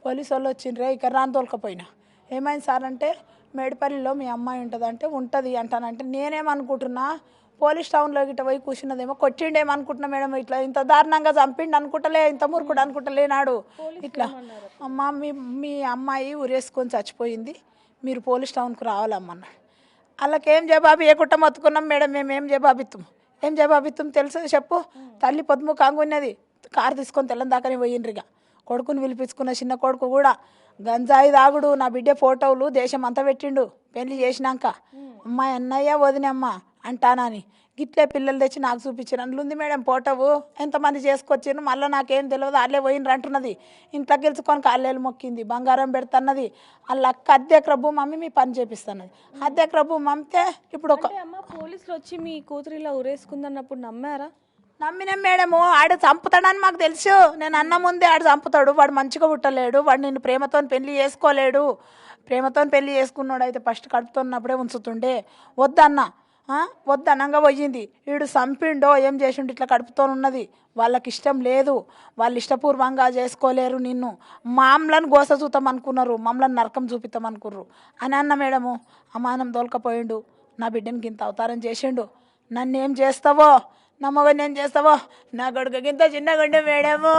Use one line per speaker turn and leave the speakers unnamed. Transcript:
Police వాళ్ళు వచ్చిండ్రే ఇక్కడ రాని తోలుకపోయినా. ఏమైంది సార్ అంటే మేడిపల్లిలో మీ అమ్మాయి ఉంటుందంటే ఉంటుంది అంటానంటే నేనేమనుకుంటున్నా పోలీస్ టౌన్లో గిట్ట పోయి కూర్చున్నదేమో కొట్టిండేమనుకుంటున్నా మేడం. ఇట్లా ఇంత దారుణంగా చంపిండు అనుకుంటలే, ఇంత మురుకుడు అనుకుంటలేనాడు. ఇట్లా అమ్మ మీ మీ అమ్మాయి ఉరేసుకొని చచ్చిపోయింది, మీరు పోలీస్ టౌన్కు రావాలమ్మన్నాడు. వాళ్ళకేం జవాబు ఇవ్వకుండా మొత్తుకున్నాం మేడం. మేము ఏం జవాబిత్తం తెలుసు చెప్పు. తల్లి పొద్దుముఖంగా ఉన్నది, కారు తీసుకొని తెల్లని దాకానే పోయిండ్రిగా. కొడుకుని పిలిపించుకున్న చిన్న కొడుకు కూడా గంజాయి తాగుడు, నా బిడ్డ ఫోటోలు దేశం అంతా పెట్టిండు పెళ్లి చేసినాక. అమ్మాయి అన్నయ్య వదినమ్మ అంటానని గిట్లే పిల్లలు తెచ్చి నాకు చూపించారు. అందులో ఉంది మేడం ఫోటోవు, ఎంతమంది చేసుకొచ్చారు. మళ్ళీ నాకేం తెలియదు, వాళ్ళే పోయినరు అంటున్నది. ఇంట్లో గెలుచుకొని కాళ్ళేళ్ళు మొక్కింది, బంగారం పెడుతున్నది. వాళ్ళ అక్క అద్దెకర భూమి అమ్మి మీ పని చేపిస్తున్నది. అద్దెకర భూమి అమ్మితే ఇప్పుడు ఒక
పోలీసులు వచ్చి మీ కూతురు ఇలా ఉరేసుకుందన్నప్పుడు నమ్మారా?
నమ్మినాం మేడము. ఆడు చంపుతాడని మాకు తెలుసు. నేను అన్న ముందే ఆడు చంపుతాడు, వాడు మంచిగా పుట్టలేడు, వాడు నిన్ను ప్రేమతో పెళ్లి చేసుకోలేడు. ప్రేమతో పెళ్లి చేసుకున్నాడు అయితే ఫస్ట్ కడుపుతున్నప్పుడే ఉంచుతుండే. వద్దనంగా పోయింది. వీడు చంపిండో ఏం చేసిండు ఇట్లా కడుపుతో ఉన్నది. వాళ్ళకి ఇష్టం లేదు, వాళ్ళు ఇష్టపూర్వంగా చేసుకోలేరు. నిన్ను మామలను గోస చూతాం అనుకున్నారు, మమ్మల్ని నరకం చూపిస్తాం అనుకుర్రు అని అన్న మేడము. అమానం దొలకపోయిండు, నా బిడ్డనికి ఇంత అవతారం చేసిండు. నన్ను ఏం చేస్తావో, నా మగని ఏం చేస్తావో, నా కొడుకు ఇంత చిన్నగుండే మేడము.